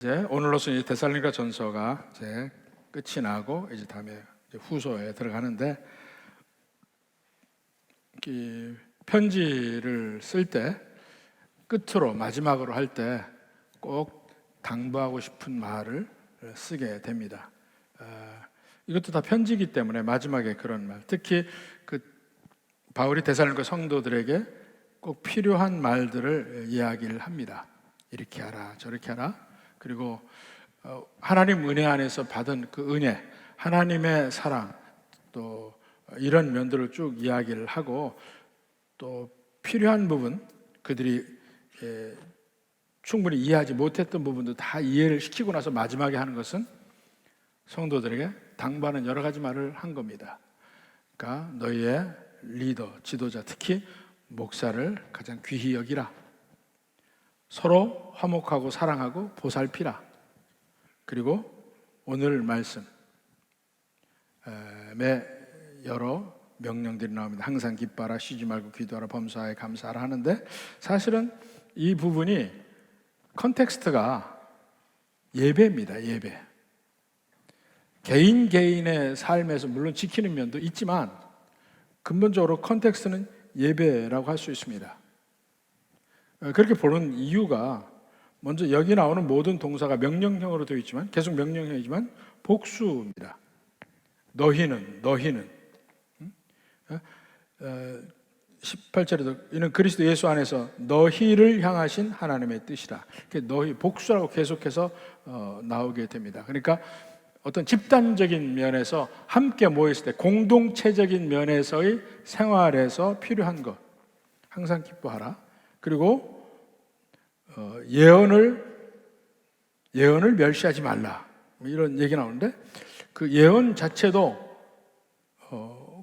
이제 오늘로서 이제 데살로니가 전서가 이제 끝이 나고 이제 다음에 이제 후서에 들어가는데, 이 편지를 쓸 때 끝으로 마지막으로 할 때 꼭 당부하고 싶은 말을 쓰게 됩니다. 이것도 다 편지이기 때문에 마지막에 그런 말, 특히 그 바울이 데살로니가 성도들에게 꼭 필요한 말들을 이야기를 합니다. 이렇게 하라, 저렇게 하라. 그리고 하나님 은혜 안에서 받은 그 은혜, 하나님의 사랑, 또 이런 면들을 쭉 이야기를 하고, 또 필요한 부분, 그들이 충분히 이해하지 못했던 부분도 다 이해를 시키고 나서 마지막에 하는 것은 성도들에게 당부하는 여러 가지 말을 한 겁니다. 그러니까 너희의 리더, 지도자, 특히 목사를 가장 귀히 여기라. 서로 화목하고 사랑하고 보살피라. 그리고 오늘 말씀에 여러 명령들이 나옵니다. 항상 기뻐하라, 쉬지 말고 기도하라, 범사에 감사하라 하는데, 사실은 이 부분이 컨텍스트가 예배입니다. 예배. 개인의 삶에서 물론 지키는 면도 있지만 근본적으로 컨텍스트는 예배라고 할 수 있습니다. 그렇게 보는 이유가, 먼저 여기 나오는 모든 동사가 명령형으로 되어 있지만, 계속 명령형이지만 복수입니다. 너희는 18절에도 이는 그리스도 예수 안에서 너희를 향하신 하나님의 뜻이라. 너희 복수라고 계속해서 나오게 됩니다. 그러니까 어떤 집단적인 면에서 함께 모였을 때 공동체적인 면에서의 생활에서 필요한 것, 항상 기뻐하라. 그리고 예언을 멸시하지 말라, 이런 얘기 나오는데, 그 예언 자체도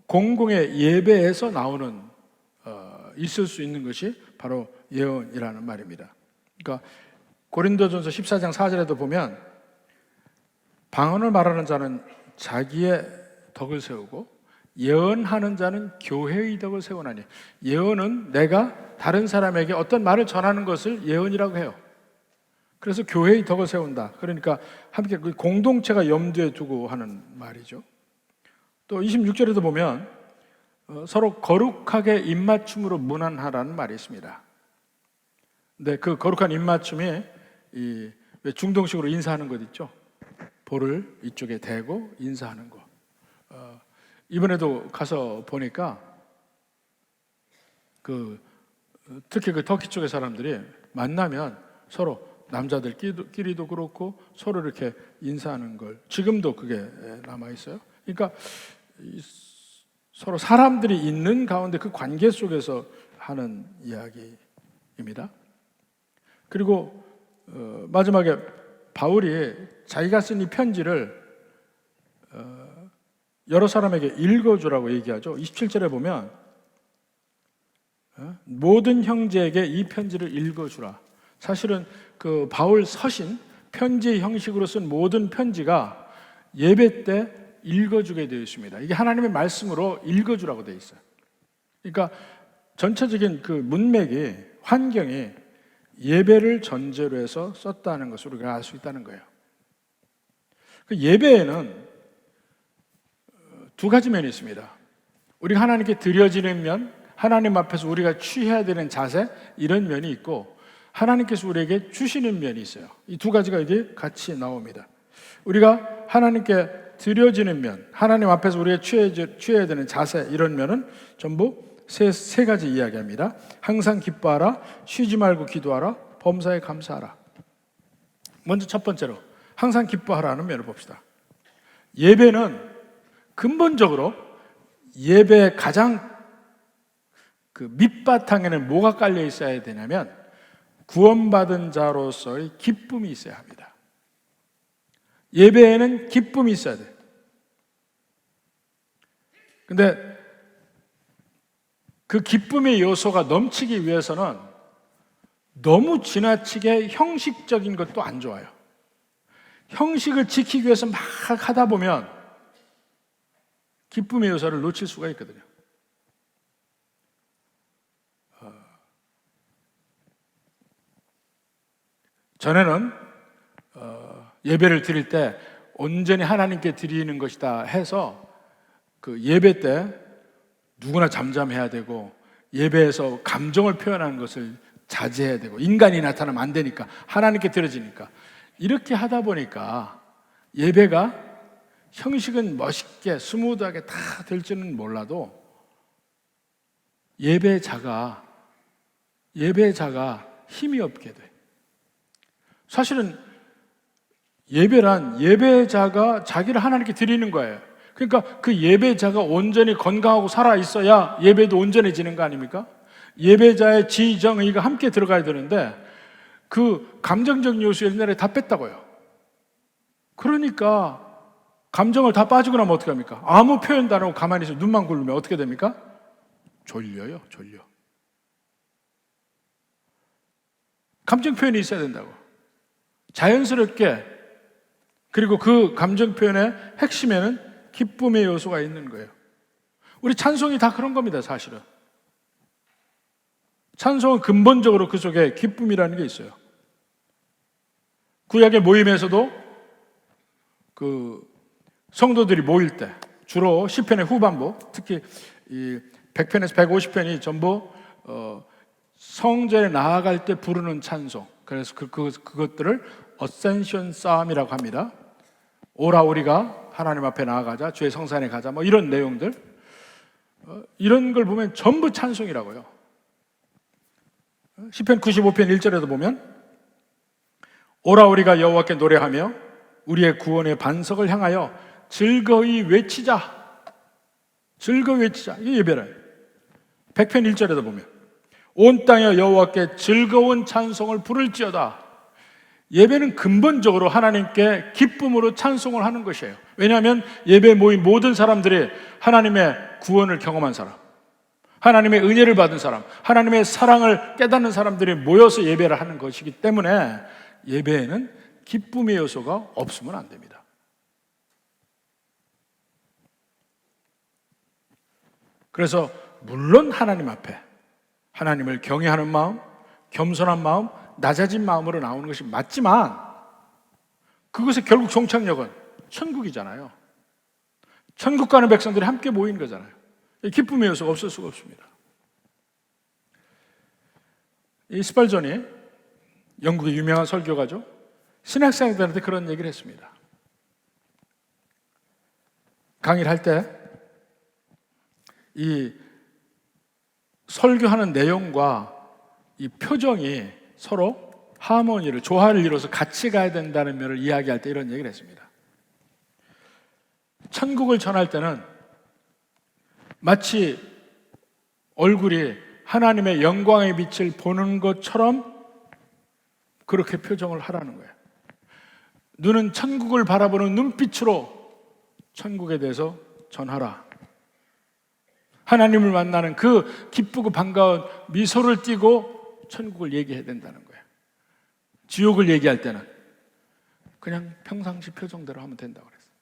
공공의 예배에서 나오는 있을 수 있는 것이 바로 예언이라는 말입니다. 그러니까 고린도전서 14장 4절에도 보면, 방언을 말하는 자는 자기의 덕을 세우고 예언하는 자는 교회의 덕을 세우나니. 예언은 내가 다른 사람에게 어떤 말을 전하는 것을 예언이라고 해요. 그래서 교회의 덕을 세운다. 그러니까 함께 그 공동체가 염두에 두고 하는 말이죠. 또 26절에도 보면 서로 거룩하게 입맞춤으로 문안하라는 말이 있습니다. 근데 그 거룩한 입맞춤이 왜 중동식으로 인사하는 것 있죠? 볼을 이쪽에 대고 인사하는 거. 이번에도 가서 보니까 특히 그 터키 쪽의 사람들이 만나면 서로 남자들끼리도 그렇고 서로 이렇게 인사하는 걸, 지금도 그게 남아 있어요. 그러니까 서로 사람들이 있는 가운데 그 관계 속에서 하는 이야기입니다. 그리고 마지막에 바울이 자기가 쓴 이 편지를 여러 사람에게 읽어주라고 얘기하죠. 27절에 보면 모든 형제에게 이 편지를 읽어주라. 사실은 그 바울 서신, 편지 형식으로 쓴 모든 편지가 예배 때 읽어주게 되어 있습니다. 이게 하나님의 말씀으로 읽어주라고 되어 있어요. 그러니까 전체적인 그 문맥이, 환경이 예배를 전제로 해서 썼다는 것으로 우리가 알 수 있다는 거예요. 그 예배에는 두 가지 면이 있습니다. 우리가 하나님께 드려지는 면, 하나님 앞에서 우리가 취해야 되는 자세, 이런 면이 있고, 하나님께서 우리에게 주시는 면이 있어요. 이 두 가지가 이게 같이 나옵니다. 우리가 하나님께 드려지는 면, 하나님 앞에서 우리가 취해야 되는 자세, 이런 면은 전부 세 가지 이야기합니다. 항상 기뻐하라, 쉬지 말고 기도하라, 범사에 감사하라. 먼저 첫 번째로 항상 기뻐하라는 면을 봅시다. 예배는 근본적으로 예배의 가장 그 밑바탕에는 뭐가 깔려 있어야 되냐면 구원받은 자로서의 기쁨이 있어야 합니다. 예배에는 기쁨이 있어야 돼요. 근데 그 기쁨의 요소가 넘치기 위해서는 너무 지나치게 형식적인 것도 안 좋아요. 형식을 지키기 위해서 막 하다 보면 기쁨의 요소를 놓칠 수가 있거든요. 전에는 예배를 드릴 때 온전히 하나님께 드리는 것이다 해서 그 예배 때 누구나 잠잠해야 되고 예배에서 감정을 표현하는 것을 자제해야 되고 인간이 나타나면 안 되니까 하나님께 드려지니까 이렇게 하다 보니까 예배가 형식은 멋있게 스무드하게 다 될지는 몰라도 예배자가 힘이 없게 돼. 사실은 예배란 예배자가 자기를 하나님께 드리는 거예요. 그러니까 그 예배자가 온전히 건강하고 살아 있어야 예배도 온전해지는 거 아닙니까? 예배자의 지정의가 함께 들어가야 되는데 그 감정적 요소 옛날에 다 뺐다고요. 그러니까 감정을 다 빠지고 나면 어떻게 합니까? 아무 표현도 안 하고 가만히 있어 눈만 굴리면 어떻게 됩니까? 졸려요, 졸려. 감정 표현이 있어야 된다고. 자연스럽게. 그리고 그 감정 표현의 핵심에는 기쁨의 요소가 있는 거예요. 우리 찬송이 다 그런 겁니다, 사실은. 찬송은 근본적으로 그 속에 기쁨이라는 게 있어요. 구약의 모임에서도 그 성도들이 모일 때 주로 시편의 후반부, 특히 이 100편에서 150편이 전부 성전에 나아갈 때 부르는 찬송. 그래서 그것들을 어센션 싸움이라고 합니다. 오라 우리가 하나님 앞에 나아가자, 주의 성산에 가자, 뭐 이런 내용들, 이런 걸 보면 전부 찬송이라고요. 시편 95편 1절에도 보면 오라 우리가 여호와께 노래하며 우리의 구원의 반석을 향하여 즐거이 외치자. 즐거이 외치자. 이게 예배래요. 100편 1절에도 보면 온 땅에 여호와께 즐거운 찬송을 부를지어다. 예배는 근본적으로 하나님께 기쁨으로 찬송을 하는 것이에요. 왜냐하면 예배에 모인 모든 사람들이 하나님의 구원을 경험한 사람, 하나님의 은혜를 받은 사람, 하나님의 사랑을 깨닫는 사람들이 모여서 예배를 하는 것이기 때문에 예배에는 기쁨의 요소가 없으면 안 됩니다. 그래서 물론 하나님 앞에 하나님을 경외하는 마음, 겸손한 마음, 낮아진 마음으로 나오는 것이 맞지만 그것의 결국 종착역은 천국이잖아요. 천국 가는 백성들이 함께 모이는 거잖아요. 기쁨의 요소가 없을 수가 없습니다. 이 스펄전이 영국의 유명한 설교가죠. 신학생들한테 그런 얘기를 했습니다. 강의를 할 때 이 설교하는 내용과 이 표정이 서로 하모니를, 조화를 이뤄서 같이 가야 된다는 면을 이야기할 때 이런 얘기를 했습니다. 천국을 전할 때는 마치 얼굴이 하나님의 영광의 빛을 보는 것처럼 그렇게 표정을 하라는 거예요. 눈은 천국을 바라보는 눈빛으로 천국에 대해서 전하라. 하나님을 만나는 그 기쁘고 반가운 미소를 띠고 천국을 얘기해야 된다는 거예요. 지옥을 얘기할 때는 그냥 평상시 표정대로 하면 된다고 그랬어요.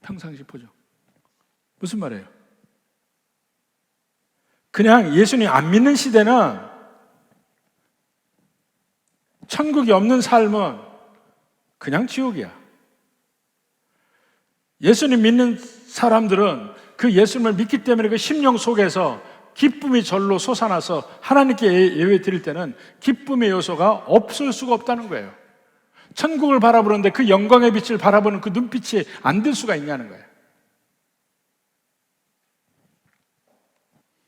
평상시 표정. 무슨 말이에요? 그냥 예수님 안 믿는 시대는 천국이 없는 삶은 그냥 지옥이야. 예수님 믿는 사람들은 그 예수님을 믿기 때문에 그 심령 속에서 기쁨이 절로 솟아나서 하나님께 예배 드릴 때는 기쁨의 요소가 없을 수가 없다는 거예요. 천국을 바라보는데 그 영광의 빛을 바라보는 그 눈빛이 안 들 수가 있냐는 거예요.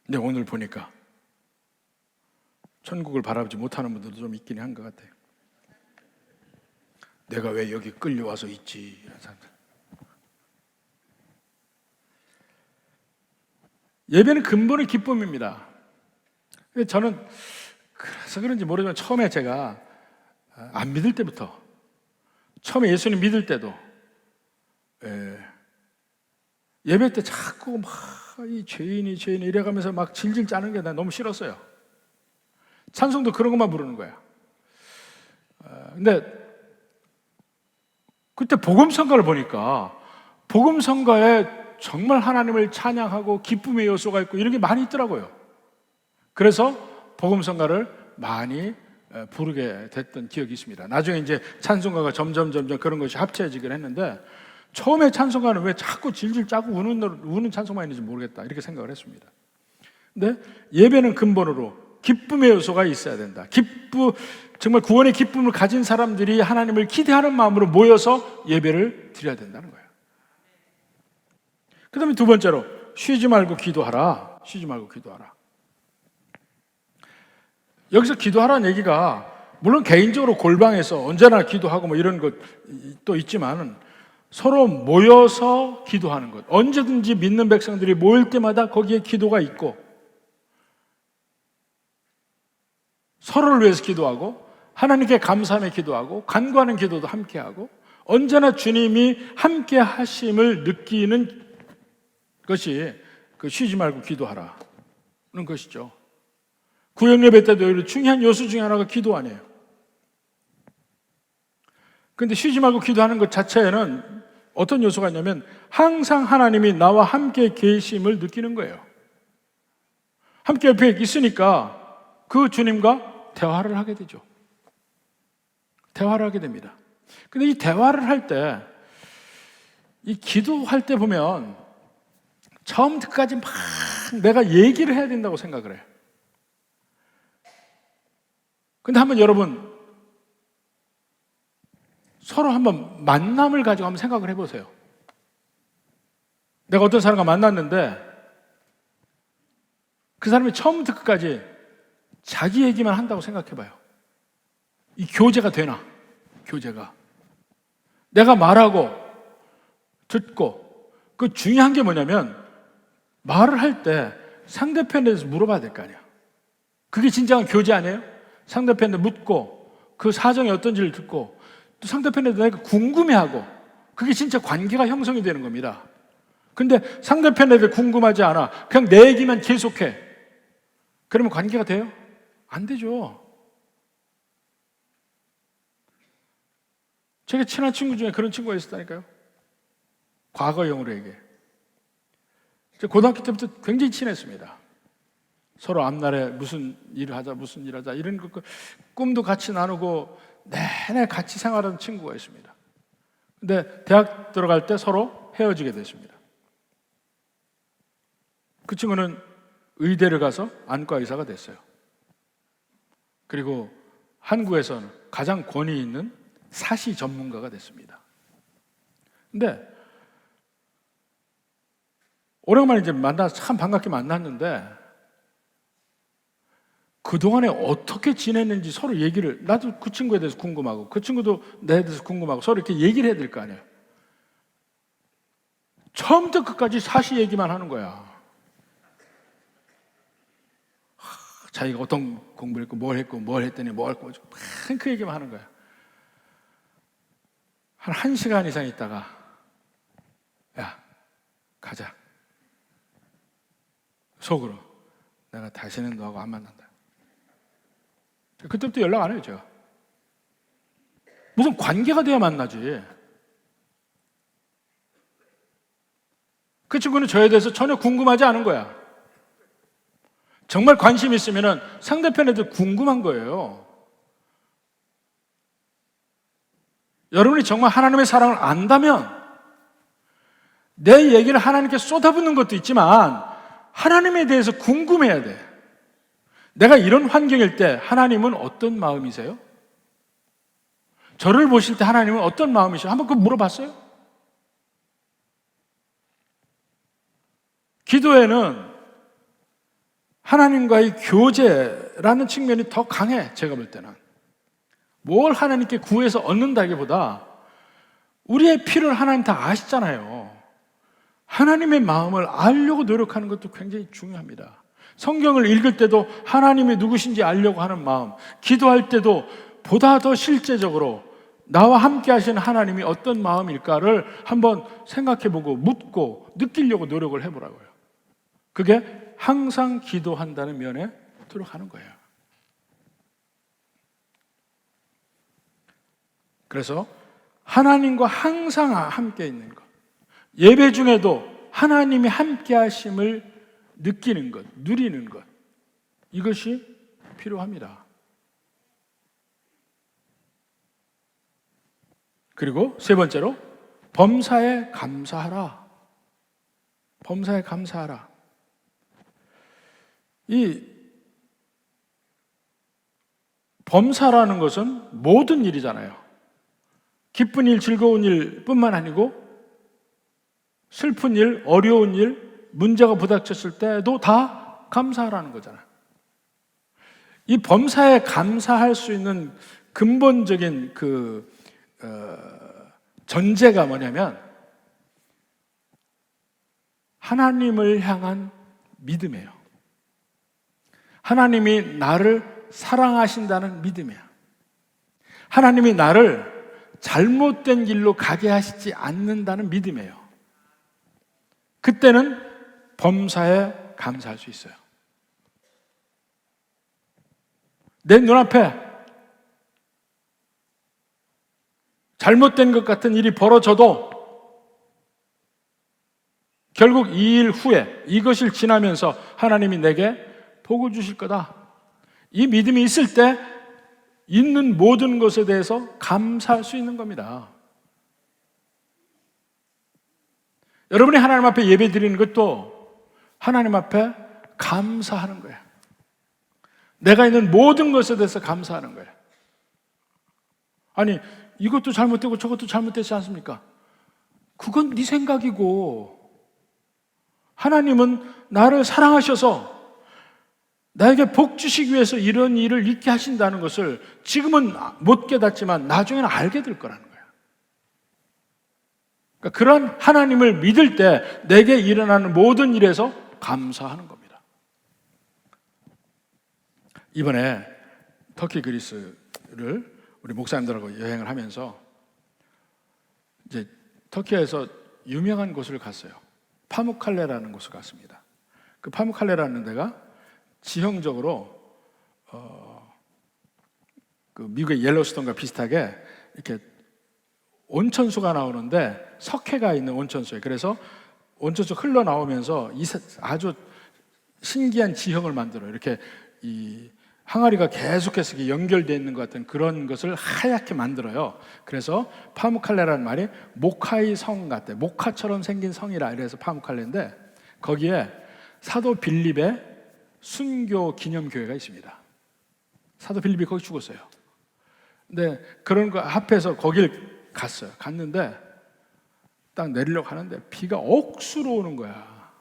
근데 오늘 보니까 천국을 바라보지 못하는 분들도 좀 있긴 한 것 같아요. 내가 왜 여기 끌려와서 있지? 이런 사람들. 예배는 근본의 기쁨입니다. 근데 저는 그래서 그런지 모르지만 처음에 제가 안 믿을 때부터, 처음에 예수님 믿을 때도 예배 때 자꾸 막 이 죄인이 이래가면서 막 질질 짜는 게 난 너무 싫었어요. 찬송도 그런 것만 부르는 거야. 근데 그때 복음성가를 보니까 복음성가에 정말 하나님을 찬양하고 기쁨의 요소가 있고 이런 게 많이 있더라고요. 그래서 복음성가를 많이 부르게 됐던 기억이 있습니다. 나중에 이제 찬송가가 점점 그런 것이 합쳐지긴 했는데 처음에 찬송가는 왜 자꾸 질질 짜고 우는 찬송만 있는지 모르겠다 이렇게 생각을 했습니다. 근데 예배는 근본으로 기쁨의 요소가 있어야 된다. 정말 구원의 기쁨을 가진 사람들이 하나님을 기대하는 마음으로 모여서 예배를 드려야 된다는 거예요. 그 다음에 두 번째로 쉬지 말고 기도하라. 쉬지 말고 기도하라. 여기서 기도하라는 얘기가 물론 개인적으로 골방에서 언제나 기도하고 뭐 이런 것도 있지만 서로 모여서 기도하는 것, 언제든지 믿는 백성들이 모일 때마다 거기에 기도가 있고 서로를 위해서 기도하고 하나님께 감사하며 기도하고 간구하는 기도도 함께하고 언제나 주님이 함께 하심을 느끼는 것이 그 쉬지 말고 기도하라는 것이죠. 구역 예배 때도 중요한 요소 중에 하나가 기도 아니에요. 그런데 쉬지 말고 기도하는 것 자체에는 어떤 요소가 있냐면 항상 하나님이 나와 함께 계심을 느끼는 거예요. 함께 옆에 있으니까 그 주님과 대화를 하게 되죠. 대화를 하게 됩니다. 근데 이 대화를 할 때, 이 기도할 때 보면 처음부터 끝까지 막 내가 얘기를 해야 된다고 생각을 해요. 근데 한번 여러분 서로 한번 만남을 가지고 한번 생각을 해보세요. 내가 어떤 사람과 만났는데 그 사람이 처음부터 끝까지 자기 얘기만 한다고 생각해봐요. 이 교제가 되나? 교제가. 내가 말하고 듣고 그 중요한 게 뭐냐면 말을 할 때 상대편에 대해서 물어봐야 될 거 아니야. 그게 진정한 교제 아니에요? 상대편에 묻고 그 사정이 어떤지를 듣고 또 상대편에 대해서 내가 궁금해하고 그게 진짜 관계가 형성이 되는 겁니다. 근데 상대편에 대해 궁금하지 않아. 그냥 내 얘기만 계속해. 그러면 관계가 돼요? 안 되죠. 제가 친한 친구 중에 그런 친구가 있었다니까요. 과거형으로 얘기해. 고등학교 때부터 굉장히 친했습니다. 서로 앞날에 무슨 일을 하자 이런 거 꿈도 같이 나누고 내내 같이 생활하는 친구가 있습니다. 근데 대학 들어갈 때 서로 헤어지게 됐습니다. 그 친구는 의대를 가서 안과 의사가 됐어요. 그리고 한국에서는 가장 권위 있는 사시 전문가가 됐습니다. 근데 오랜만에 이제 만나서 참 반갑게 만났는데 그동안에 어떻게 지냈는지 서로 얘기를, 나도 그 친구에 대해서 궁금하고 그 친구도 나에 대해서 궁금하고 서로 이렇게 얘기를 해야 될 거 아니에요. 처음부터 끝까지 사시 얘기만 하는 거야. 자기가 어떤 공부를 했고 뭘 했더니 뭘 했고 그 얘기만 하는 거야. 한 1시간 이상 있다가 야 가자. 속으로 내가 다시는 너하고 안 만난다. 그때부터 연락 안 해요, 제가. 무슨 관계가 돼야 만나지. 그 친구는 저에 대해서 전혀 궁금하지 않은 거야. 정말 관심 있으면 상대편에도 궁금한 거예요. 여러분이 정말 하나님의 사랑을 안다면 내 얘기를 하나님께 쏟아붓는 것도 있지만 하나님에 대해서 궁금해야 돼. 내가 이런 환경일 때 하나님은 어떤 마음이세요? 저를 보실 때 하나님은 어떤 마음이세요? 한번 그거 물어봤어요? 기도에는 하나님과의 교제라는 측면이 더 강해. 제가 볼 때는 뭘 하나님께 구해서 얻는다기보다 우리의 필요를 하나님 다 아시잖아요. 하나님의 마음을 알려고 노력하는 것도 굉장히 중요합니다. 성경을 읽을 때도 하나님이 누구신지 알려고 하는 마음, 기도할 때도 보다 더 실제적으로 나와 함께 하시는 하나님이 어떤 마음일까를 한번 생각해보고 묻고 느끼려고 노력을 해보라고요. 그게 항상 기도한다는 면에 들어가는 거예요. 그래서 하나님과 항상 함께 있는 것, 예배 중에도 하나님이 함께 하심을 느끼는 것, 누리는 것, 이것이 필요합니다. 그리고 세 번째로 범사에 감사하라. 범사에 감사하라. 이 범사라는 것은 모든 일이잖아요. 기쁜 일, 즐거운 일뿐만 아니고 슬픈 일, 어려운 일, 문제가 부닥쳤을 때도 다 감사하라는 거잖아요. 이 범사에 감사할 수 있는 근본적인 전제가 뭐냐면 하나님을 향한 믿음이에요. 하나님이 나를 사랑하신다는 믿음이야. 하나님이 나를 잘못된 길로 가게 하시지 않는다는 믿음이에요. 그때는 범사에 감사할 수 있어요. 내 눈앞에 잘못된 것 같은 일이 벌어져도 결국 이 일 후에 이것을 지나면서 하나님이 내게 복을 주실 거다. 이 믿음이 있을 때 있는 모든 것에 대해서 감사할 수 있는 겁니다. 여러분이 하나님 앞에 예배 드리는 것도 하나님 앞에 감사하는 거예요. 내가 있는 모든 것에 대해서 감사하는 거예요. 아니, 이것도 잘못되고 저것도 잘못되지 않습니까? 그건 네 생각이고 하나님은 나를 사랑하셔서 나에게 복 주시기 위해서 이런 일을 있게 하신다는 것을 지금은 못 깨닫지만 나중에는 알게 될 거라는 거예요. 그러니까 그런 하나님을 믿을 때 내게 일어나는 모든 일에서 감사하는 겁니다. 이번에 터키 그리스를 우리 목사님들하고 여행을 하면서 이제 터키에서 유명한 곳을 갔어요. 파무칼레라는 곳을 갔습니다. 그 파무칼레라는 데가 지형적으로 그 미국의 옐로스톤과 비슷하게 이렇게 온천수가 나오는데 석회가 있는 온천수예요. 그래서 온천수 흘러나오면서 아주 신기한 지형을 만들어요. 이렇게 이 항아리가 계속해서 연결되어 있는 것 같은 그런 것을 하얗게 만들어요. 그래서 파무칼레라는 말이 모카의 성 같대. 모카처럼 생긴 성이라 그래서 파무칼레인데 거기에 사도 빌립의 순교 기념교회가 있습니다. 사도 빌립이 거기 죽었어요. 근데 그런 거 앞에서 거길 갔어요. 갔는데 딱 내리려고 하는데 비가 억수로 오는 거야.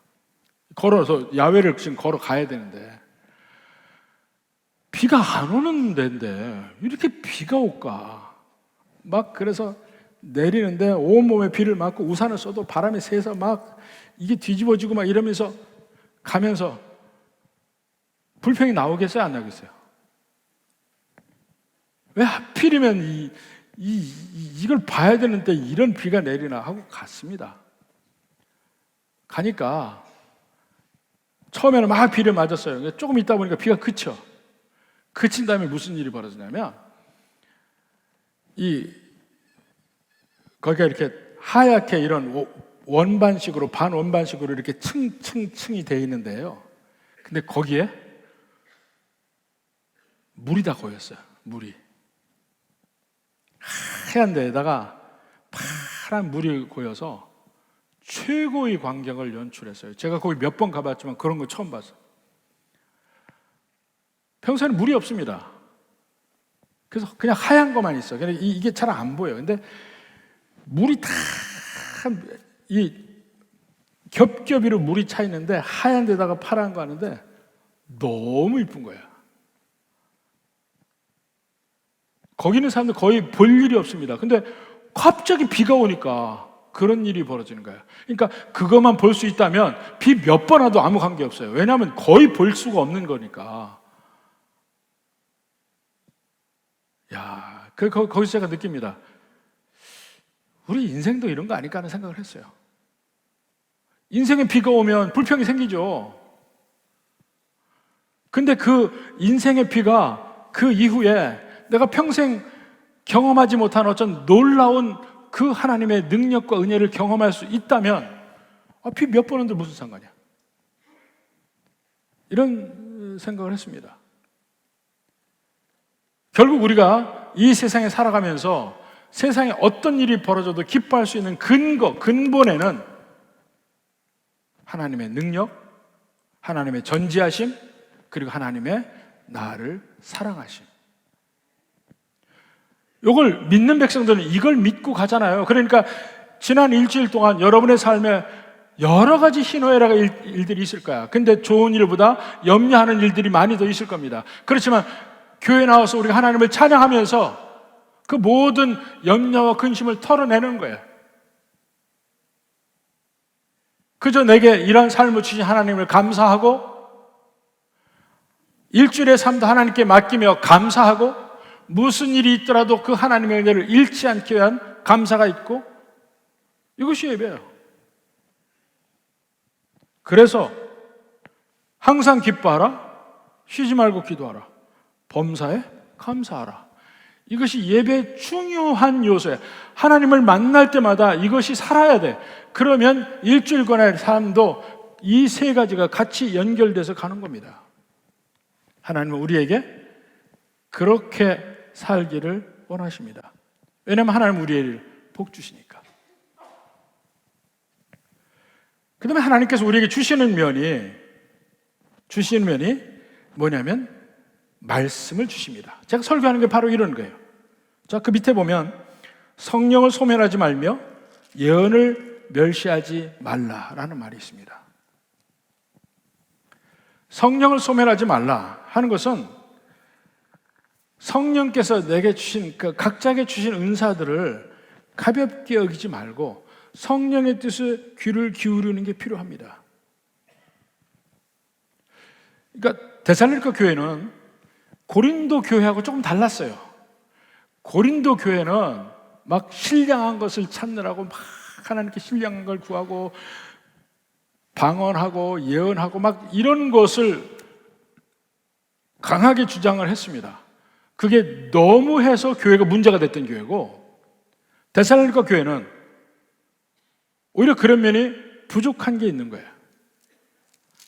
걸어서 야외를 지금 걸어가야 되는데 비가 안 오는 데인데 이렇게 비가 올까? 막 그래서 내리는데 온몸에 비를 맞고 우산을 써도 바람이 세서 막 이게 뒤집어지고 막 이러면서 가면서 불평이 나오겠어요? 안 나오겠어요? 왜 하필이면 이걸 봐야 되는데 이런 비가 내리나 하고 갔습니다. 가니까 처음에는 막 비를 맞았어요. 조금 있다 보니까 비가 그쳐. 그친 다음에 무슨 일이 벌어지냐면 거기가 이렇게 하얗게 이런 원반식으로 반원반식으로 이렇게 층이 되어 있는데요. 근데 거기에 물이 다 고였어요. 물이 하얀 데에다가 파란 물이 고여서 최고의 광경을 연출했어요. 제가 거기 몇 번 가봤지만 그런 거 처음 봤어요. 평소에는 물이 없습니다. 그래서 그냥 하얀 것만 있어요. 이게 잘 안 보여요. 근데 물이 다 겹겹이로 물이 차 있는데 하얀 데다가 파란 거 하는데 너무 이쁜 거예요. 거기 있는 사람들 거의 볼 일이 없습니다. 근데 갑자기 비가 오니까 그런 일이 벌어지는 거예요. 그러니까 그것만 볼 수 있다면 비 몇 번 와도 아무 관계 없어요. 왜냐하면 거의 볼 수가 없는 거니까. 야, 거기서 제가 느낍니다. 우리 인생도 이런 거 아닐까 하는 생각을 했어요. 인생에 비가 오면 불평이 생기죠. 근데 그 인생의 비가 그 이후에 내가 평생 경험하지 못한 어떤 놀라운 그 하나님의 능력과 은혜를 경험할 수 있다면 비 몇 번 온들 무슨 상관이야? 이런 생각을 했습니다. 결국 우리가 이 세상에 살아가면서 세상에 어떤 일이 벌어져도 기뻐할 수 있는 근본에는 하나님의 능력, 하나님의 전지하심, 그리고 하나님의 나를 사랑하심. 이걸 믿는 백성들은 이걸 믿고 가잖아요. 그러니까 지난 일주일 동안 여러분의 삶에 여러 가지 희노애락 일들이 있을 거야. 근데 좋은 일보다 염려하는 일들이 많이 더 있을 겁니다. 그렇지만 교회 나와서 우리가 하나님을 찬양하면서 그 모든 염려와 근심을 털어내는 거예요. 그저 내게 이런 삶을 주신 하나님을 감사하고 일주일의 삶도 하나님께 맡기며 감사하고 무슨 일이 있더라도 그 하나님의 은혜를 잃지 않기 위한 감사가 있고, 이것이 예배예요. 그래서 항상 기뻐하라, 쉬지 말고 기도하라, 범사에 감사하라. 이것이 예배의 중요한 요소예요. 하나님을 만날 때마다 이것이 살아야 돼. 그러면 일주일간의 삶도 이 세 가지가 같이 연결돼서 가는 겁니다. 하나님은 우리에게 그렇게 살기를 원하십니다. 왜냐하면 하나님은 우리에게 복 주시니까. 그 다음에 하나님께서 우리에게 주시는 면이 뭐냐면 말씀을 주십니다. 제가 설교하는 게 바로 이런 거예요. 자, 그 밑에 보면 성령을 소멸하지 말며 예언을 멸시하지 말라라는 말이 있습니다. 성령을 소멸하지 말라 하는 것은 성령께서 내게 주신 그 각자에게 주신 은사들을 가볍게 여기지 말고 성령의 뜻에 귀를 기울이는 게 필요합니다. 그러니까 데살로니가 교회는 고린도 교회하고 조금 달랐어요. 고린도 교회는 막 신령한 것을 찾느라고 막 하나님께 신령한 걸 구하고 방언하고 예언하고 막 이런 것을 강하게 주장을 했습니다. 그게 너무해서 교회가 문제가 됐던 교회고, 데살로니가 교회는 오히려 그런 면이 부족한 게 있는 거예요.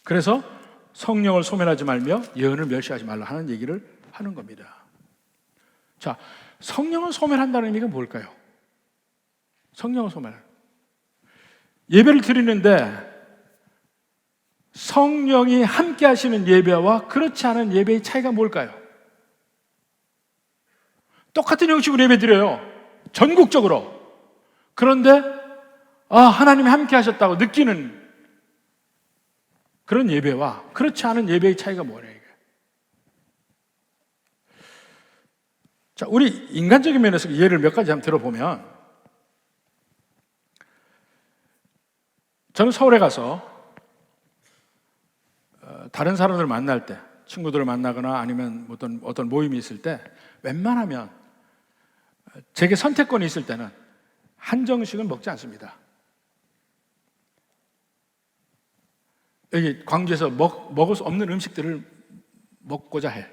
그래서 성령을 소멸하지 말며 예언을 멸시하지 말라 하는 얘기를 하는 겁니다. 자, 성령을 소멸한다는 의미가 뭘까요? 성령을 소멸. 예배를 드리는데 성령이 함께 하시는 예배와 그렇지 않은 예배의 차이가 뭘까요? 똑같은 형식으로 예배 드려요. 전국적으로. 그런데 하나님이 함께 하셨다고 느끼는 그런 예배와 그렇지 않은 예배의 차이가 뭐냐 이게. 자, 우리 인간적인 면에서 예를 몇 가지 한번 들어보면, 저는 서울에 가서 다른 사람들을 만날 때, 친구들을 만나거나 아니면 어떤 모임이 있을 때 웬만하면 제게 선택권이 있을 때는 한정식은 먹지 않습니다. 여기 광주에서 먹을 수 없는 음식들을 먹고자 해.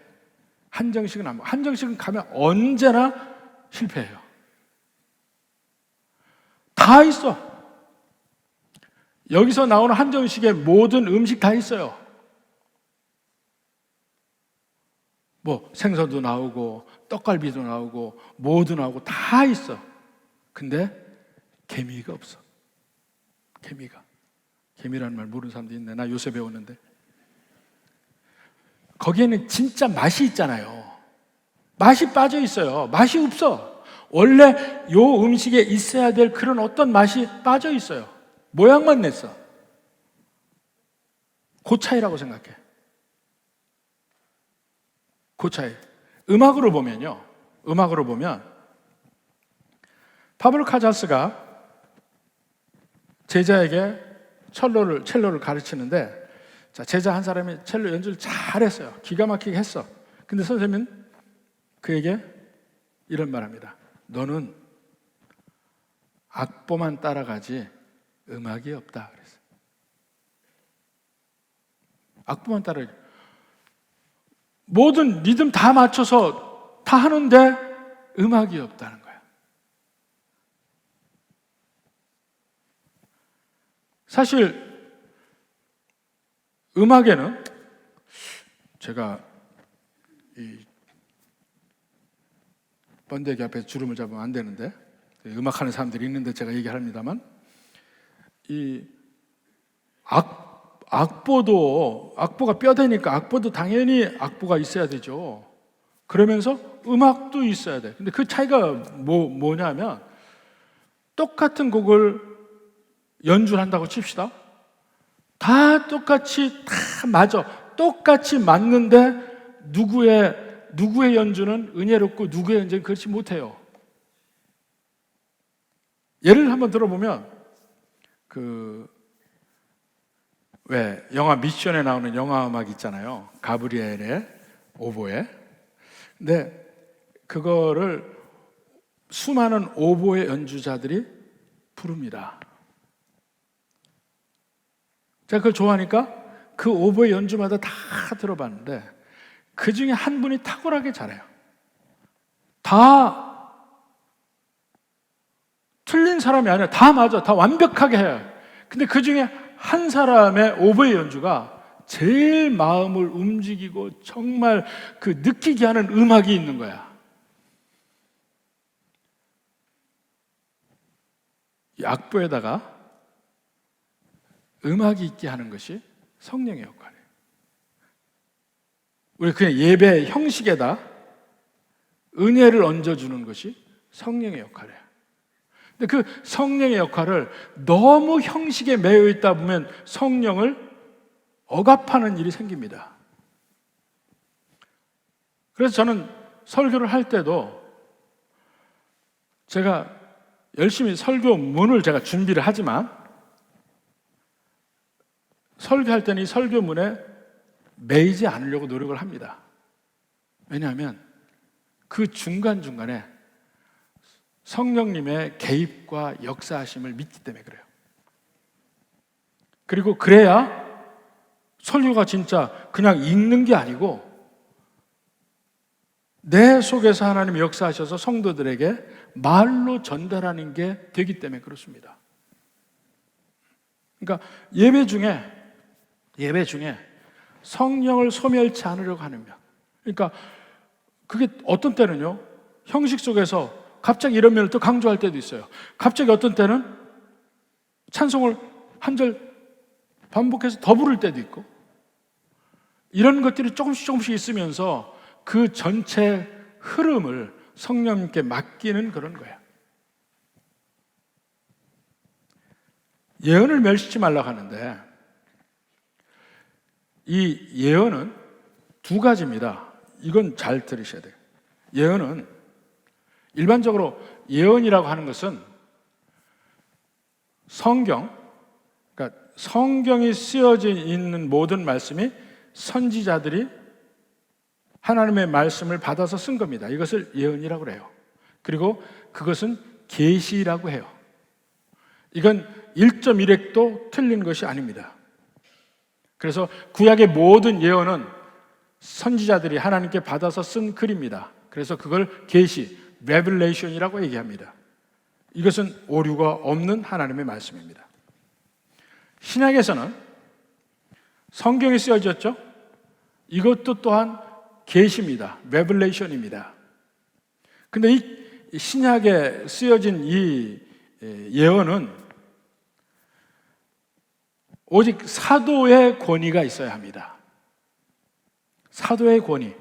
한정식은 안 먹어. 한정식은 가면 언제나 실패해요. 다 있어. 여기서 나오는 한정식에 모든 음식 다 있어요. 뭐 생선도 나오고 떡갈비도 나오고 뭐도 나오고 다 있어. 근데 개미가 없어. 개미라는 말 모르는 사람도 있네. 나 요새 배웠는데. 거기에는 진짜 맛이 있잖아요. 맛이 빠져 있어요. 맛이 없어. 원래 요 음식에 있어야 될 그런 어떤 맛이 빠져 있어요. 모양만 냈어. 그 차이라고 생각해. 그 차이. 음악으로 보면 파블로 카잘스가 제자에게 첼로를 가르치는데, 자, 제자 한 사람이 첼로 연주를 잘했어요. 기가 막히게 했어. 근데 선생님은 그에게 이런 말합니다. 너는 악보만 따라가지 음악이 없다 그랬어요. 악보만 따라가지. 모든 리듬 다 맞춰서 다 하는데 음악이 없다는 거야. 사실 음악에는 제가 번데기 앞에서 주름을 잡으면 안 되는데, 음악하는 사람들이 있는데 제가 얘기합니다만, 이 악보가 뼈대니까 악보도 당연히 악보가 있어야 되죠. 그러면서 음악도 있어야 돼. 근데 그 차이가 뭐냐면, 똑같은 곡을 연주를 한다고 칩시다. 다 똑같이 다 맞아. 똑같이 맞는데 누구의 연주는 은혜롭고 누구의 연주는 그렇지 못해요. 예를 한번 들어보면, 왜 영화 미션에 나오는 영화 음악 있잖아요. 가브리엘의 오보에. 근데 그거를 수많은 오보의 연주자들이 부릅니다. 제가 그걸 좋아하니까 그 오보의 연주마다 다 들어봤는데, 그 중에 한 분이 탁월하게 잘해요. 다 틀린 사람이 아니라 다 맞아. 다 완벽하게 해요. 근데 그 중에 한 사람의 오보의 연주가 제일 마음을 움직이고 정말 그 느끼게 하는 음악이 있는 거야. 이 악보에다가 음악이 있게 하는 것이 성령의 역할이에요. 우리 그냥 예배 형식에다 은혜를 얹어주는 것이 성령의 역할이에요. 근데 그 성령의 역할을 너무 형식에 매여 있다 보면 성령을 억압하는 일이 생깁니다. 그래서 저는 설교를 할 때도 제가 열심히 설교문을 제가 준비를 하지만, 설교할 때는 이 설교문에 매이지 않으려고 노력을 합니다. 왜냐하면 그 중간중간에 성령님의 개입과 역사하심을 믿기 때문에 그래요. 그리고 그래야 설교가 진짜 그냥 읽는 게 아니고 내 속에서 하나님이 역사하셔서 성도들에게 말로 전달하는 게 되기 때문에 그렇습니다. 그러니까 예배 중에 성령을 소멸치 않으려고 하는 면, 그러니까 그게 어떤 때는요, 형식 속에서 갑자기 이런 면을 또 강조할 때도 있어요. 갑자기 어떤 때는 찬송을 한 절 반복해서 더 부를 때도 있고, 이런 것들이 조금씩 있으면서 그 전체 흐름을 성령님께 맡기는 그런 거예요. 예언을 멸시치 말라고 하는데, 이 예언은 두 가지입니다. 이건 잘 들으셔야 돼요. 예언은 일반적으로 예언이라고 하는 것은 그러니까 성경이 쓰여져 있는 모든 말씀이 선지자들이 하나님의 말씀을 받아서 쓴 겁니다. 이것을 예언이라고 그래요. 그리고 그것은 계시라고 해요. 이건 1.1획도 틀린 것이 아닙니다. 그래서 구약의 모든 예언은 선지자들이 하나님께 받아서 쓴 글입니다. 그래서 그걸 계시, 레벨레이션이라고 얘기합니다. 이것은 오류가 없는 하나님의 말씀입니다. 신약에서는 성경이 쓰여졌죠? 이것도 또한 계시입니다. 레벨레이션입니다. 근데 이 신약에 쓰여진 이 예언은 오직 사도의 권위가 있어야 합니다. 사도의 권위.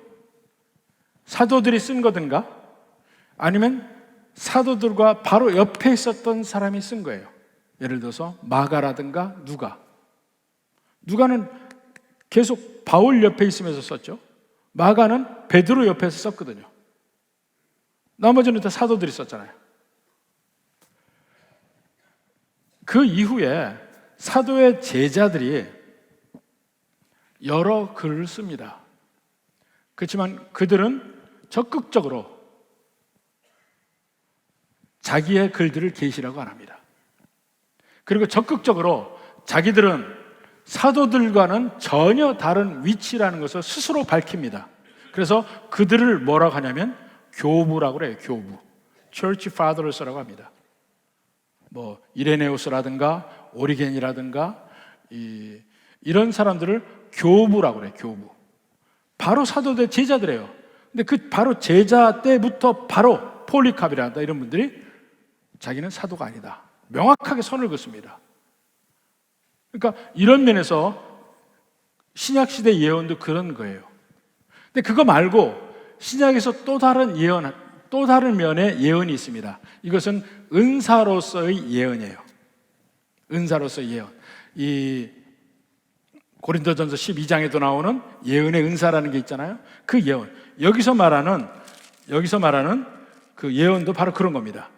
사도들이 쓴 거든가 아니면 사도들과 바로 옆에 있었던 사람이 쓴 거예요. 예를 들어서 마가라든가 누가는 계속 바울 옆에 있으면서 썼죠. 마가는 베드로 옆에서 썼거든요. 나머지는 다 사도들이 썼잖아요. 그 이후에 사도의 제자들이 여러 글을 씁니다. 그렇지만 그들은 적극적으로 자기의 글들을 계시라고 안 합니다. 그리고 적극적으로 자기들은 사도들과는 전혀 다른 위치라는 것을 스스로 밝힙니다. 그래서 그들을 뭐라고 하냐면 교부라고 그래요. 교부. Church Fathers라고 합니다. 뭐 이레네우스라든가 오리겐이라든가 이런 사람들을 교부라고 그래요. 교부. 바로 사도들 제자들이에요. 근데 그 바로 제자 때부터 바로 폴리캅이라든가 이런 분들이 자기는 사도가 아니다. 명확하게 선을 긋습니다. 그러니까 이런 면에서 신약시대 예언도 그런 거예요. 근데 그거 말고 신약에서 또 다른 예언, 또 다른 면의 예언이 있습니다. 이것은 은사로서의 예언이에요. 은사로서의 예언. 이 고린도전서 12장에도 나오는 예언의 은사라는 게 있잖아요. 그 예언. 여기서 말하는 그 예언도 바로 그런 겁니다.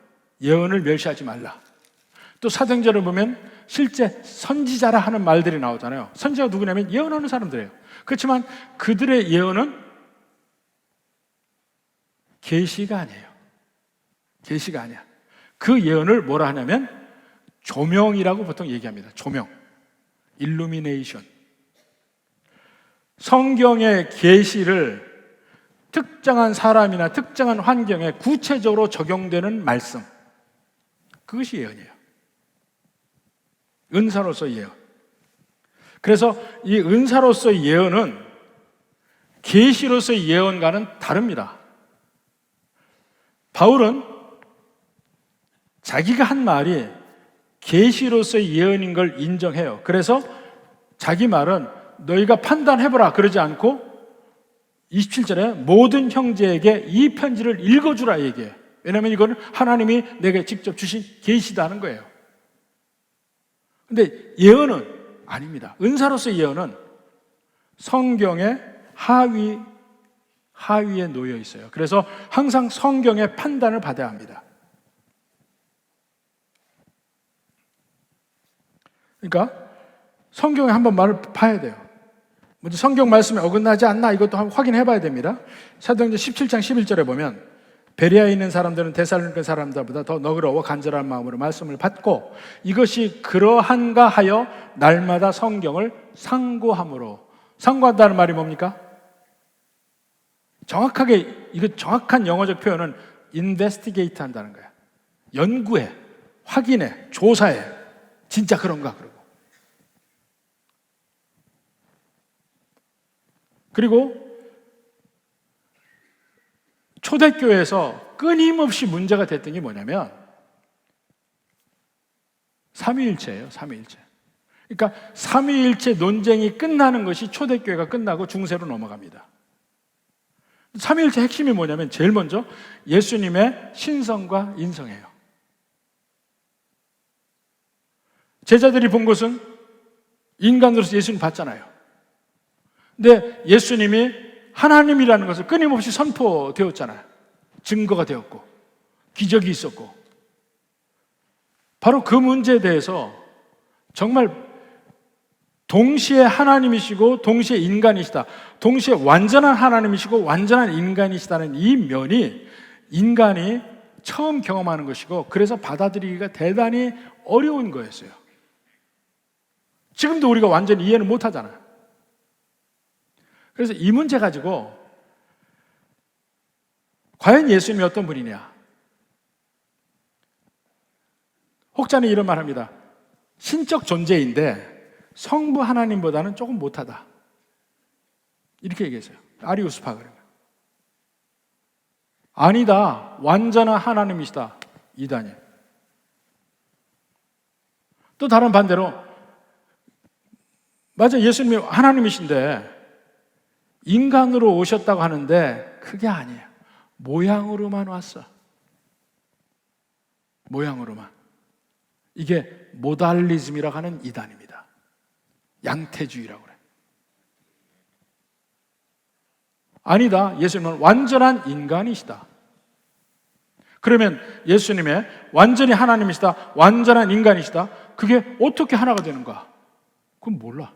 예언을 멸시하지 말라. 또 사도행전을 보면 실제 선지자라 하는 말들이 나오잖아요. 선지자가 누구냐면 예언하는 사람들이에요. 그렇지만 그들의 예언은 계시가 아니에요. 계시가 아니야. 그 예언을 뭐라 하냐면 조명이라고 보통 얘기합니다. 조명. 일루미네이션. 성경의 계시를 특정한 사람이나 특정한 환경에 구체적으로 적용되는 말씀. 그것이 예언이에요. 은사로서의 예언. 그래서 이 은사로서의 예언은 계시로서의 예언과는 다릅니다. 바울은 자기가 한 말이 계시로서의 예언인 걸 인정해요. 그래서 자기 말은 너희가 판단해보라 그러지 않고 27절에 모든 형제에게 이 편지를 읽어주라 얘기해요. 왜냐하면 이건 하나님이 내게 직접 주신 계시다는 거예요. 근데 예언은 아닙니다. 은사로서의 예언은 성경의 하위에 놓여 있어요. 그래서 항상 성경의 판단을 받아야 합니다. 그러니까 성경에 한번 말을 봐야 돼요. 먼저 성경 말씀에 어긋나지 않나 이것도 한번 확인해 봐야 됩니다. 사도행전 17장 11절에 보면 베레아에 있는 사람들은 데살로니가 사람들보다 더 너그러워 간절한 마음으로 말씀을 받고 이것이 그러한가 하여 날마다 성경을 상고함으로. 상고한다는 말이 뭡니까? 정확하게 이거 정확한 영어적 표현은 investigate 한다는 거야. 연구해, 확인해, 조사해. 진짜 그런가 그러고. 그리고 초대교회에서 끊임없이 문제가 됐던 게 뭐냐면 삼위일체예요. 삼위일체. 그러니까 삼위일체 논쟁이 끝나는 것이 초대교회가 끝나고 중세로 넘어갑니다. 삼위일체 핵심이 뭐냐면 제일 먼저 예수님의 신성과 인성이에요. 제자들이 본 것은 인간으로서 예수님 봤잖아요. 근데 예수님이 하나님이라는 것을 끊임없이 선포되었잖아요. 증거가 되었고 기적이 있었고 바로 그 문제에 대해서 정말 동시에 하나님이시고 동시에 인간이시다. 동시에 완전한 하나님이시고 완전한 인간이시다는 이 면이 인간이 처음 경험하는 것이고 그래서 받아들이기가 대단히 어려운 거였어요. 지금도 우리가 완전히 이해는 못하잖아요. 그래서 이 문제 가지고 과연 예수님이 어떤 분이냐? 혹자는 이런 말 합니다. 신적 존재인데 성부 하나님보다는 조금 못하다. 이렇게 얘기했어요. 아리우스파 그런 거예요. 아니다. 완전한 하나님이시다. 이단이. 또 다른 반대로 맞아 예수님이 하나님이신데 인간으로 오셨다고 하는데 그게 아니에요. 모양으로만 왔어. 모양으로만. 이게 모달리즘이라고 하는 이단입니다. 양태주의라고 그래요. 아니다. 예수님은 완전한 인간이시다. 그러면 예수님의 완전히 하나님이시다, 완전한 인간이시다. 그게 어떻게 하나가 되는가? 그건 몰라.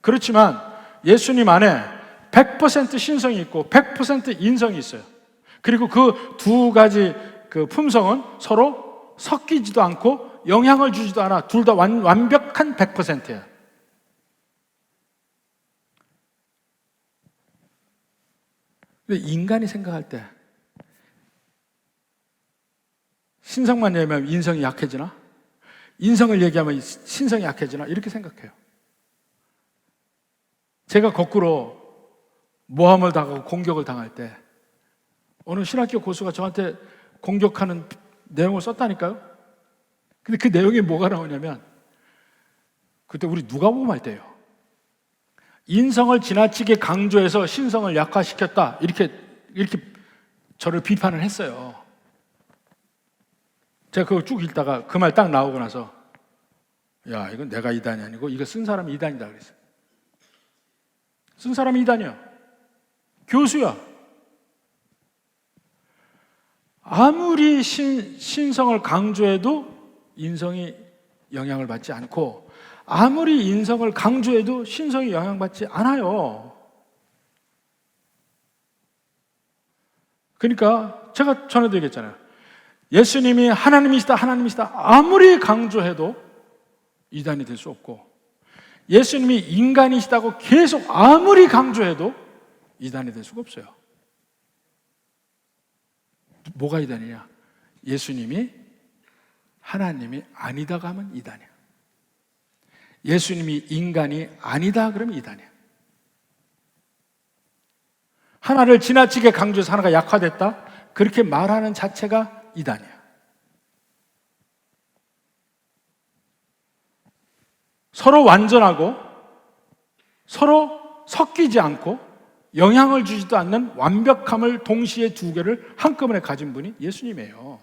그렇지만 예수님 안에 100% 신성이 있고 100% 인성이 있어요. 그리고 그 두 가지 그 품성은 서로 섞이지도 않고 영향을 주지도 않아. 둘 다 완벽한 100%예요. 근데 인간이 생각할 때 신성만 얘기하면 인성이 약해지나? 인성을 얘기하면 신성이 약해지나? 이렇게 생각해요. 제가 거꾸로 모함을 당하고 공격을 당할 때 어느 신학교 교수가 저한테 공격하는 내용을 썼다니까요. 근데 그 내용이 뭐가 나오냐면, 그때 우리 누가복음 할 때요, 인성을 지나치게 강조해서 신성을 약화시켰다, 이렇게 저를 비판을 했어요. 제가 그거 쭉 읽다가 그 말 딱 나오고 나서, 야, 이건 내가 이단이 아니고 이거 쓴 사람이 이단이다 그랬어요. 쓴 사람이 이단이야. 교수야. 아무리 신성을 강조해도 인성이 영향을 받지 않고, 아무리 인성을 강조해도 신성이 영향받지 않아요. 그러니까 제가 전에도 얘기했잖아요. 예수님이 하나님이시다, 하나님이시다 아무리 강조해도 이단이 될 수 없고, 예수님이 인간이시다고 계속 아무리 강조해도 이단이 될 수가 없어요. 뭐가 이단이냐? 예수님이 하나님이 아니다가 하면 이단이야. 예수님이 인간이 아니다 그러면 이단이야. 하나를 지나치게 강조해서 하나가 약화됐다, 그렇게 말하는 자체가 이단이야. 서로 완전하고 서로 섞이지 않고 영향을 주지도 않는 완벽함을 동시에 두 개를 한꺼번에 가진 분이 예수님이에요.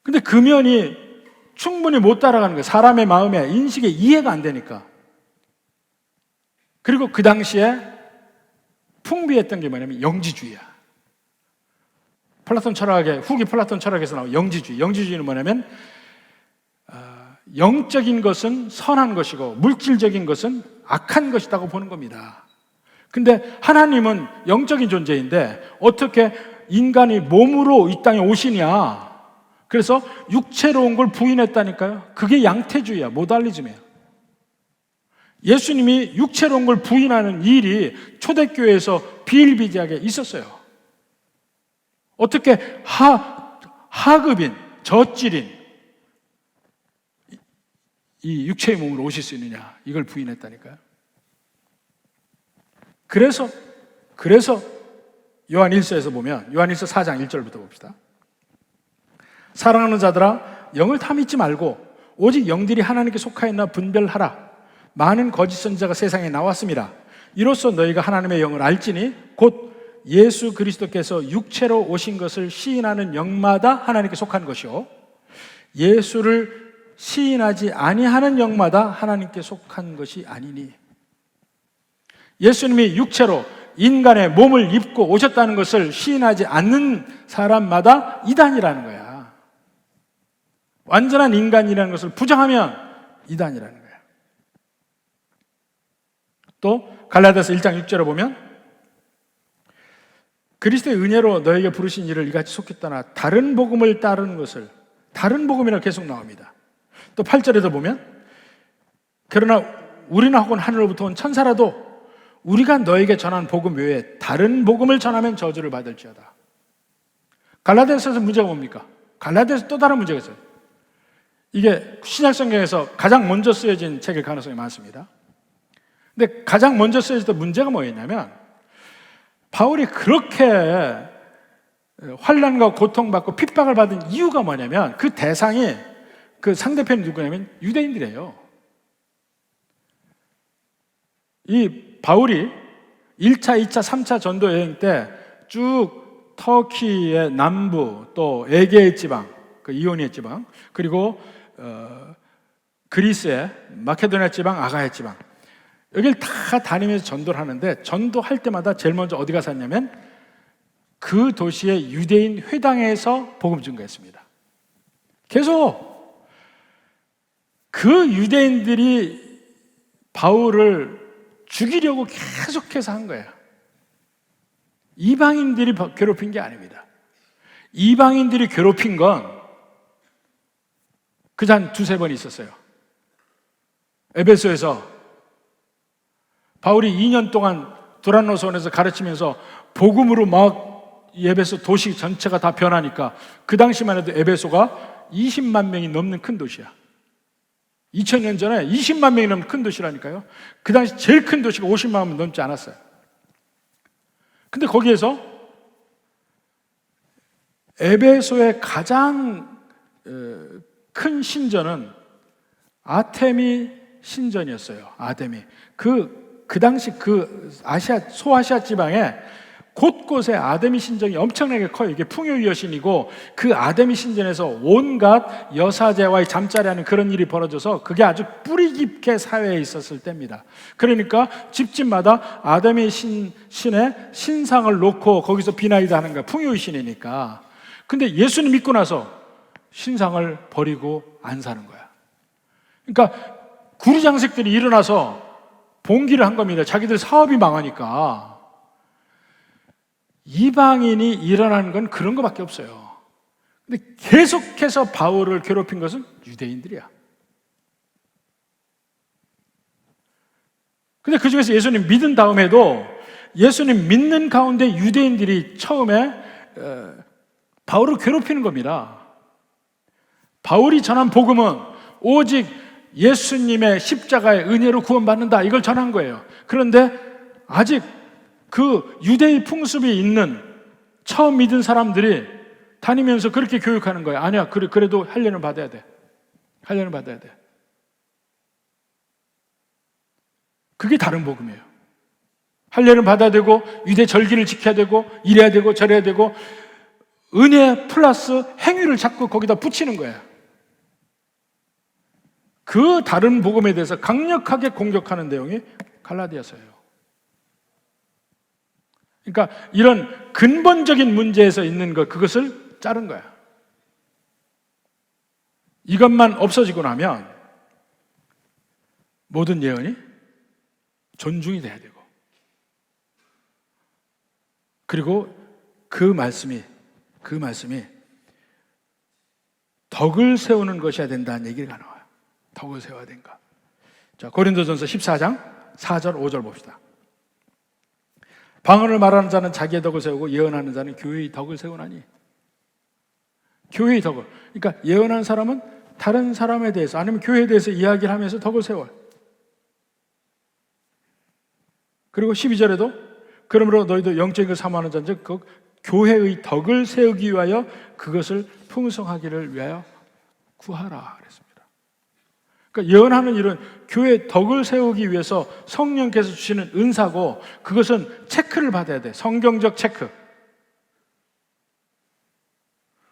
근데 그 면이 충분히 못 따라가는 거예요. 사람의 마음에, 인식에 이해가 안 되니까. 그리고 그 당시에 풍비했던 게 뭐냐면 영지주의야. 플라톤 철학의, 후기 플라톤 철학에서 나온 영지주의. 영지주의는 뭐냐면 영적인 것은 선한 것이고 물질적인 것은 악한 것이라고 보는 겁니다. 근데 하나님은 영적인 존재인데 어떻게 인간이 몸으로 이 땅에 오시냐? 그래서 육체로 온 걸 부인했다니까요. 그게 양태주의야, 모달리즘이에요. 예수님이 육체로 온 걸 부인하는 일이 초대교회에서 비일비재하게 있었어요. 어떻게 하급인, 저질인 이 육체의 몸으로 오실 수 있느냐, 이걸 부인했다니까요. 그래서 요한 1서에서 보면, 요한 1서 4장 1절부터 봅시다. 사랑하는 자들아, 영을 다 믿지 말고 오직 영들이 하나님께 속하였나 분별하라. 많은 거짓 선지자가 세상에 나왔습니다. 이로써 너희가 하나님의 영을 알지니 곧 예수 그리스도께서 육체로 오신 것을 시인하는 영마다 하나님께 속한 것이요, 예수를 시인하지 아니하는 영마다 하나님께 속한 것이 아니니. 예수님이 육체로 인간의 몸을 입고 오셨다는 것을 시인하지 않는 사람마다 이단이라는 거야. 완전한 인간이라는 것을 부정하면 이단이라는 거야. 또 갈라디아서 1장 6절에 보면 그리스도의 은혜로 너에게 부르신 일을 이같이 속히 떠나 다른 복음을 따르는 것을, 다른 복음이라고 계속 나옵니다. 또 8절에도 보면 그러나 우리나 혹은 하늘로부터 온 천사라도 우리가 너에게 전한 복음 외에 다른 복음을 전하면 저주를 받을지어다. 갈라디아서에서 문제가 뭡니까? 갈라디아서 또 다른 문제가 있어요. 이게 신약 성경에서 가장 먼저 쓰여진 책일 가능성이 많습니다. 근데 가장 먼저 쓰여졌던 문제가 뭐였냐면, 바울이 그렇게 환난과 고통받고 핍박을 받은 이유가 뭐냐면, 그 대상이, 그 상대편이 누구냐면 유대인들이에요. 이 바울이 1차, 2차, 3차 전도 여행 때 쭉 터키의 남부, 또 에게의 지방, 그 이오니아 지방, 그리고 그리스의 마케도니아 지방, 아가야 지방, 여기를 다 다니면서 전도를 하는데, 전도할 때마다 제일 먼저 어디 가서 했냐면 그 도시의 유대인 회당에서 복음 증거했습니다. 계속 그 유대인들이 바울을 죽이려고 계속해서 한 거예요. 이방인들이 괴롭힌 게 아닙니다. 이방인들이 괴롭힌 건 그저 한 두세 번 있었어요. 에베소에서 바울이 2년 동안 두란노선에서 가르치면서 복음으로 막 에베소 도시 전체가 다 변하니까, 그 당시만 해도 에베소가 20만 명이 넘는 큰 도시야. 2000년 전에 20만 명이 넘는 큰 도시라니까요. 그 당시 제일 큰 도시가 50만 명 넘지 않았어요. 근데 거기에서 에베소의 가장 큰 신전은 아테미 신전이었어요. 아테미. 그 당시 그 소아시아 지방에 곳곳에 아데미 신전이 엄청나게 커요. 이게 풍요의 여신이고, 그 아데미 신전에서 온갖 여사제와의 잠자리하는 그런 일이 벌어져서 그게 아주 뿌리 깊게 사회에 있었을 때입니다. 그러니까 집집마다 아데미 신의 신상을 놓고 거기서 비나이다 하는 거야. 풍요의 신이니까. 근데 예수님 믿고 나서 신상을 버리고 안 사는 거야. 그러니까 구리장색들이 일어나서 봉기를 한 겁니다. 자기들 사업이 망하니까. 이방인이 일어나는 건 그런 것밖에 없어요. 근데 계속해서 바울을 괴롭힌 것은 유대인들이야. 근데 그 중에서 예수님 믿은 다음에도 예수님 믿는 가운데 유대인들이 처음에 바울을 괴롭히는 겁니다. 바울이 전한 복음은 오직 예수님의 십자가의 은혜로 구원받는다, 이걸 전한 거예요. 그런데 아직 그 유대의 풍습이 있는 처음 믿은 사람들이 다니면서 그렇게 교육하는 거예요. 아니야, 그래도 할례는 받아야 돼. 할례는 받아야 돼. 그게 다른 복음이에요. 할례는 받아야 되고, 유대 절기를 지켜야 되고, 이래야 되고 저래야 되고, 은혜 플러스 행위를 자꾸 거기다 붙이는 거예요. 그 다른 복음에 대해서 강력하게 공격하는 내용이 갈라디아서예요. 그러니까 이런 근본적인 문제에서 있는 것, 그것을 자른 거야. 이것만 없어지고 나면 모든 예언이 존중이 돼야 되고, 그리고 그 말씀이 덕을 세우는 것이어야 된다는 얘기가 나와요. 덕을 세워야 된가. 자, 고린도전서 14장 4절 5절 봅시다. 방언을 말하는 자는 자기의 덕을 세우고 예언하는 자는 교회의 덕을 세우나니. 교회의 덕을. 그러니까 예언하는 사람은 다른 사람에 대해서, 아니면 교회에 대해서 이야기를 하면서 덕을 세워요. 그리고 12절에도 그러므로 너희도 영적인 걸 사모하는 자는 그 교회의 덕을 세우기 위하여 그것을 풍성하기를 위하여 구하라 그랬습니다. 그러니까 예언하는 일은 교회 덕을 세우기 위해서 성령께서 주시는 은사고, 그것은 체크를 받아야 돼. 성경적 체크.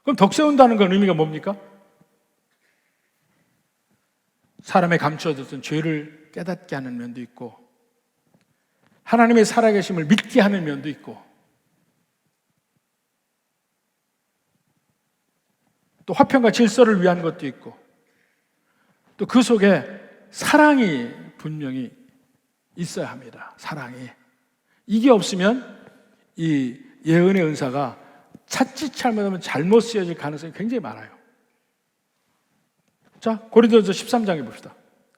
그럼 덕 세운다는 건 의미가 뭡니까? 사람의 감추어졌던 죄를 깨닫게 하는 면도 있고, 하나님의 살아계심을 믿게 하는 면도 있고, 또 화평과 질서를 위한 것도 있고, 또 그 속에 사랑이 분명히 있어야 합니다. 사랑이. 이게 없으면 이 예언의 은사가 자칫 잘못하면 잘못 쓰여질 가능성이 굉장히 많아요. 자, 고린도전서 13장에 봅시다.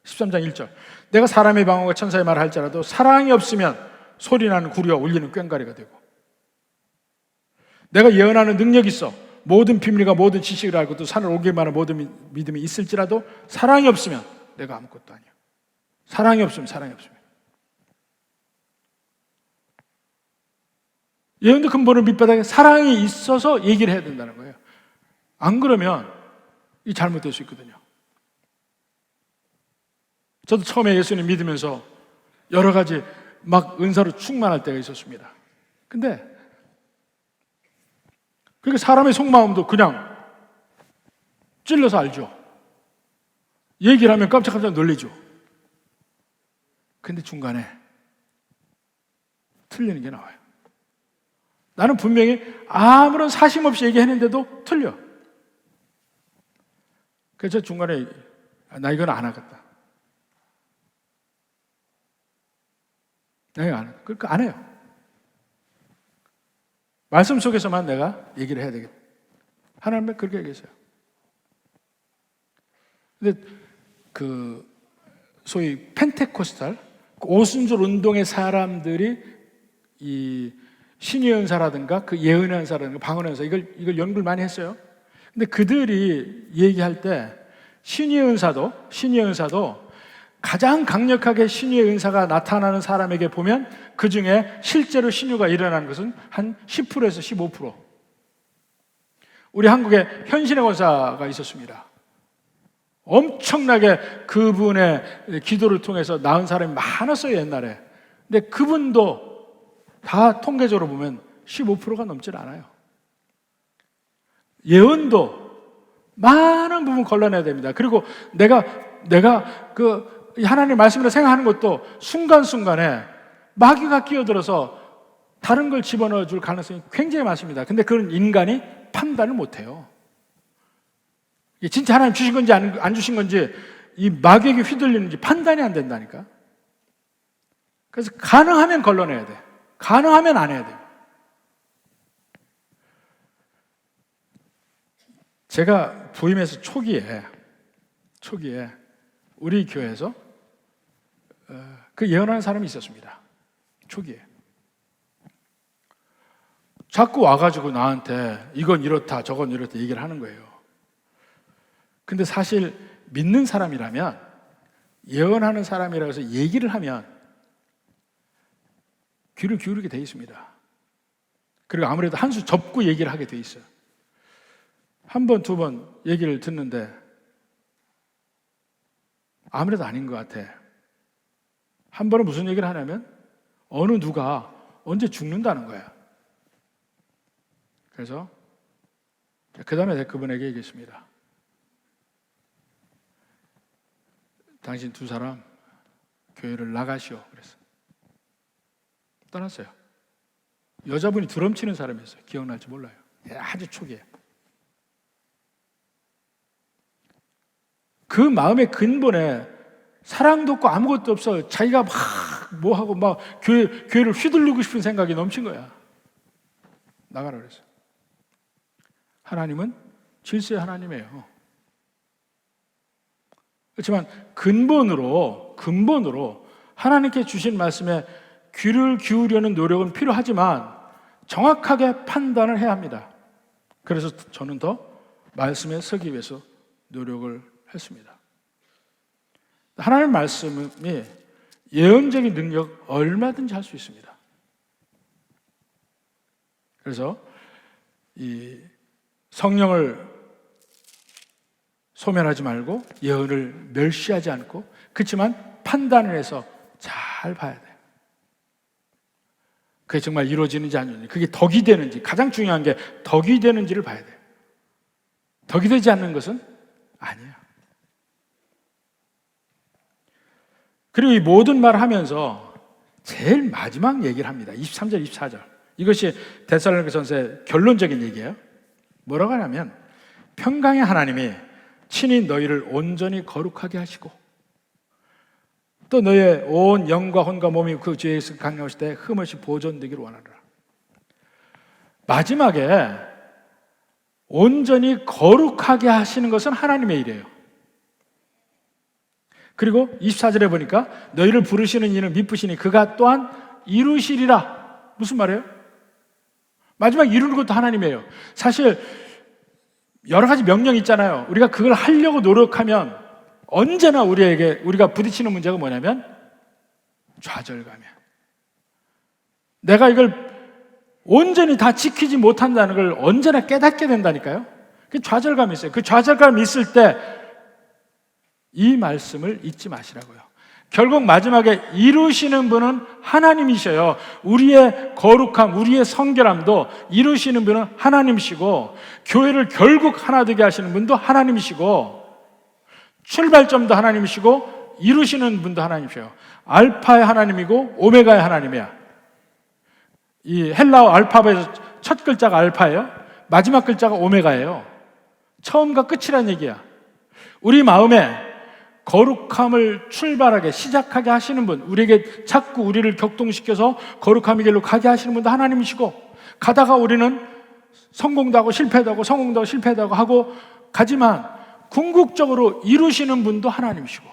13장 1절. 내가 사람의 방언과 천사의 말을 할지라도 사랑이 없으면 소리나는 구리와 울리는 꽹과리가 되고, 내가 예언하는 능력이 있어 모든 비밀과 모든 지식을 알고 또 산을 오길 만한 모든 믿음이 있을지라도 사랑이 없으면 내가 아무것도 아니야. 사랑이 없으면. 예언도 근본은 밑바닥에 사랑이 있어서 얘기를 해야 된다는 거예요. 안 그러면 이 잘못될 수 있거든요. 저도 처음에 예수님 믿으면서 여러 가지 막 은사로 충만할 때가 있었습니다. 근데 그러니까 사람의 속마음도 그냥 찔러서 알죠. 얘기를 하면 깜짝깜짝 놀라죠. 근데 중간에 틀리는 게 나와요. 나는 분명히 아무런 사심 없이 얘기했는데도 틀려. 그래서 중간에 나 이건 안 하겠다. 나 이거 안 해. 그러니까 안 해요. 말씀 속에서만 내가 얘기를 해야 되겠다. 하나님은 그렇게 얘기했어요. 근데 그 소위 펜테코스탈 오순절 운동의 사람들이 이 신의 은사라든가 그 예언의 은사라든가 방언의 은사 이걸 연구를 많이 했어요. 근데 그들이 얘기할 때 신의 은사도 가장 강력하게 신유의 은사가 나타나는 사람에게 보면 그 중에 실제로 신유가 일어나는 것은 한 10%에서 15%. 우리 한국에 현신의 권사가 있었습니다. 엄청나게 그분의 기도를 통해서 나은 사람이 많았어요, 옛날에. 근데 그분도 다 통계적으로 보면 15%가 넘질 않아요. 예언도 많은 부분 걸러내야 됩니다. 그리고 내가 그 하나님의 말씀으로 생각하는 것도 순간순간에 마귀가 끼어들어서 다른 걸 집어넣어 줄 가능성이 굉장히 많습니다. 근데 그건 인간이 판단을 못 해요. 진짜 하나님 주신 건지 안 주신 건지, 이 마귀에게 휘둘리는지 판단이 안 된다니까. 그래서 가능하면 걸러내야 돼. 가능하면 안 해야 돼. 제가 부임해서 초기에 우리 교회에서 그 예언하는 사람이 있었습니다. 초기에. 자꾸 와가지고 나한테 이건 이렇다 저건 이렇다 얘기를 하는 거예요. 근데 사실 믿는 사람이라면, 예언하는 사람이라고 해서 얘기를 하면 귀를 기울이게 돼 있습니다. 그리고 아무래도 한 수 접고 얘기를 하게 돼 있어요. 한 번, 두 번 얘기를 듣는데 아무래도 아닌 것 같아. 한 번은 무슨 얘기를 하냐면 어느 누가 언제 죽는다는 거야. 그래서 그 다음에 내가 그분에게 얘기했습니다. 당신 두 사람 교회를 나가시오. 그래서 떠났어요. 여자분이 드럼 치는 사람이었어요. 기억날지 몰라요. 아주 초기에. 그 마음의 근본에 사랑도 없고 아무것도 없어. 자기가 막 뭐하고 막 교회를 휘둘르고 싶은 생각이 넘친 거야. 나가라 그랬어요. 하나님은 질서의 하나님이에요. 그렇지만 근본으로 하나님께 주신 말씀에 귀를 기울이려는 노력은 필요하지만 정확하게 판단을 해야 합니다. 그래서 저는 더 말씀에 서기 위해서 노력을 했습니다. 하나님의 말씀이 예언적인 능력 얼마든지 할 수 있습니다. 그래서 이 성령을 소멸하지 말고 예언을 멸시하지 않고, 그렇지만 판단을 해서 잘 봐야 돼요. 그게 정말 이루어지는지 안 이루어지는지, 그게 덕이 되는지, 가장 중요한 게 덕이 되는지를 봐야 돼요. 덕이 되지 않는 것은 아니에요. 그리고 이 모든 말을 하면서 제일 마지막 얘기를 합니다. 23절, 24절. 이것이 데살로니가전서의 결론적인 얘기예요. 뭐라고 하냐면 평강의 하나님이 친히 너희를 온전히 거룩하게 하시고 또 너희의 온 영과 혼과 몸이 그 주 예수 강림하실 때 흠없이 보존되기를 원하노라. 마지막에 온전히 거룩하게 하시는 것은 하나님의 일이에요. 그리고 24절에 보니까 너희를 부르시는 이는 미쁘시니 그가 또한 이루시리라. 무슨 말이에요? 마지막 이루는 것도 하나님이에요. 사실 여러 가지 명령이 있잖아요. 우리가 그걸 하려고 노력하면 언제나 우리가 부딪히는 문제가 뭐냐면 좌절감이야. 내가 이걸 온전히 다 지키지 못한다는 걸 언제나 깨닫게 된다니까요. 그 좌절감이 있어요. 그 좌절감이 있을 때 이 말씀을 잊지 마시라고요. 결국 마지막에 이루시는 분은 하나님이셔요. 우리의 거룩함, 우리의 성결함도 이루시는 분은 하나님이시고, 교회를 결국 하나 되게 하시는 분도 하나님이시고, 출발점도 하나님이시고, 이루시는 분도 하나님이셔요. 알파의 하나님이고 오메가의 하나님이야. 이 헬라어 알파벳에서 첫 글자가 알파예요. 마지막 글자가 오메가예요. 처음과 끝이란 얘기야. 우리 마음에 거룩함을 출발하게 시작하게 하시는 분, 우리에게 자꾸 우리를 격동시켜서 거룩함의 길로 가게 하시는 분도 하나님이시고, 가다가 우리는 성공도 하고 실패도 하고 성공도 하고 실패도 하고 가지만 궁극적으로 이루시는 분도 하나님이시고,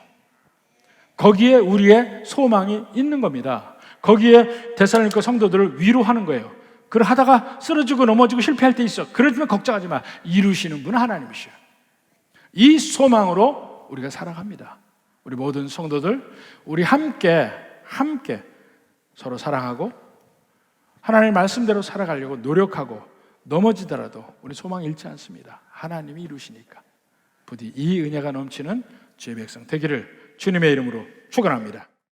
거기에 우리의 소망이 있는 겁니다. 거기에 데살로니가 성도들을 위로하는 거예요. 그걸 하다가 쓰러지고 넘어지고 실패할 때 있어. 그러지만 걱정하지 마. 이루시는 분은 하나님이셔요. 이 소망으로 우리가 살아갑니다. 우리 모든 성도들, 우리 함께 서로 사랑하고 하나님의 말씀대로 살아가려고 노력하고 넘어지더라도 우리 소망 잃지 않습니다. 하나님이 이루시니까. 부디 이 은혜가 넘치는 주의 백성 되기를 주님의 이름으로 축원합니다.